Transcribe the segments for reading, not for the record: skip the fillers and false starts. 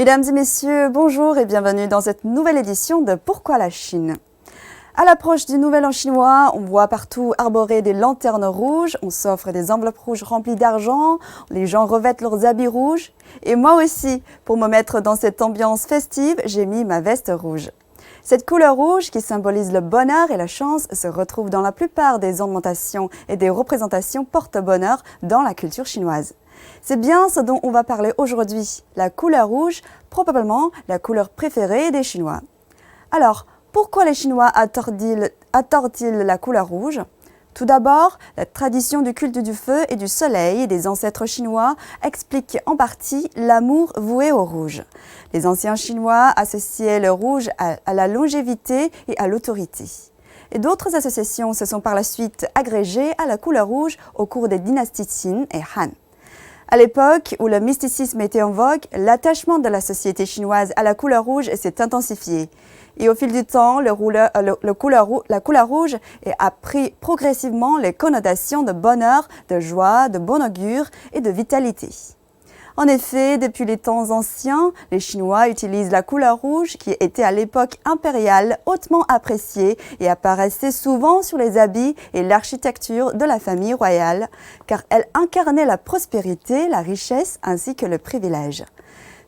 Mesdames et messieurs, bonjour et bienvenue dans cette nouvelle édition de Pourquoi la Chine? À l'approche du Nouvel An chinois, on voit partout arborer des lanternes rouges, on s'offre des enveloppes rouges remplies d'argent, les gens revêtent leurs habits rouges. Et moi aussi, pour me mettre dans cette ambiance festive, j'ai mis ma veste rouge. Cette couleur rouge, qui symbolise le bonheur et la chance, se retrouve dans la plupart des ornementations et des représentations porte-bonheur dans la culture chinoise. C'est bien ce dont on va parler aujourd'hui, la couleur rouge, probablement la couleur préférée des Chinois. Alors, pourquoi les Chinois adorent-ils la couleur rouge? Tout d'abord, la tradition du culte du feu et du soleil des ancêtres chinois explique en partie l'amour voué au rouge. Les anciens Chinois associaient le rouge à la longévité et à l'autorité. Et d'autres associations se sont par la suite agrégées à la couleur rouge au cours des dynasties Qin et Han. À l'époque où le mysticisme était en vogue, l'attachement de la société chinoise à la couleur rouge s'est intensifié. Et au fil du temps, la couleur rouge a pris progressivement les connotations de bonheur, de joie, de bon augure et de vitalité. En effet, depuis les temps anciens, les Chinois utilisent la couleur rouge qui était à l'époque impériale hautement appréciée et apparaissait souvent sur les habits et l'architecture de la famille royale, car elle incarnait la prospérité, la richesse ainsi que le privilège.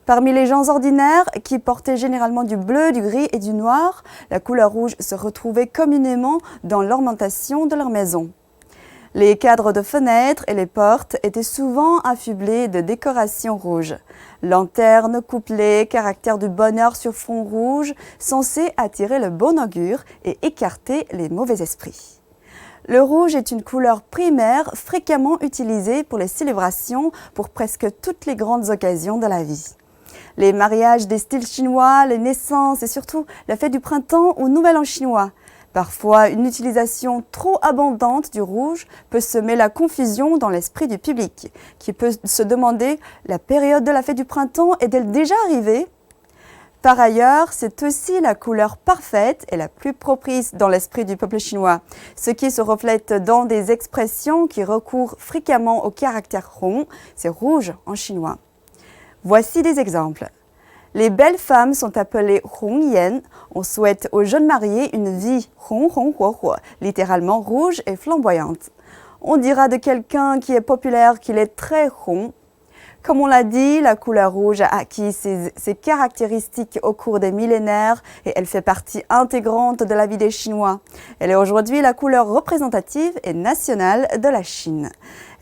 Parmi les gens ordinaires, qui portaient généralement du bleu, du gris et du noir, la couleur rouge se retrouvait communément dans l'ornementation de leur maison. Les cadres de fenêtres et les portes étaient souvent affublés de décorations rouges. Lanternes, couplets, caractères du bonheur sur fond rouge, censés attirer le bon augure et écarter les mauvais esprits. Le rouge est une couleur primaire fréquemment utilisée pour les célébrations pour presque toutes les grandes occasions de la vie. Les mariages des styles chinois, les naissances et surtout la fête du printemps ou Nouvel An chinois. Parfois, une utilisation trop abondante du rouge peut semer la confusion dans l'esprit du public, qui peut se demander « la période de la fête du printemps est-elle déjà arrivée ?» Par ailleurs, c'est aussi la couleur parfaite et la plus propice dans l'esprit du peuple chinois, ce qui se reflète dans des expressions qui recourent fréquemment au caractère rond, c'est rouge en chinois. Voici des exemples. Les belles femmes sont appelées Hongyan. On souhaite aux jeunes mariés une vie Hong Hong Huo Huo, littéralement rouge et flamboyante. On dira de quelqu'un qui est populaire qu'il est très Hong. Comme on l'a dit, la couleur rouge a acquis ses caractéristiques au cours des millénaires et elle fait partie intégrante de la vie des Chinois. Elle est aujourd'hui la couleur représentative et nationale de la Chine.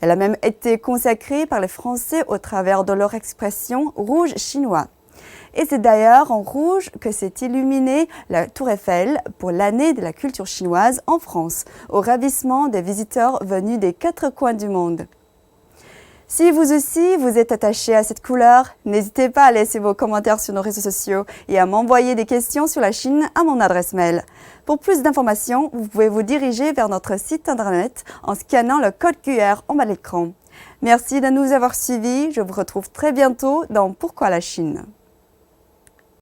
Elle a même été consacrée par les Français au travers de leur expression « rouge chinois ». Et c'est d'ailleurs en rouge que s'est illuminée la Tour Eiffel pour l'année de la culture chinoise en France, au ravissement des visiteurs venus des 4 coins du monde. Si vous aussi, vous êtes attaché à cette couleur, n'hésitez pas à laisser vos commentaires sur nos réseaux sociaux et à m'envoyer des questions sur la Chine à mon adresse mail. Pour plus d'informations, vous pouvez vous diriger vers notre site internet en scannant le code QR en bas de l'écran. Merci de nous avoir suivis, je vous retrouve très bientôt dans Pourquoi la Chine?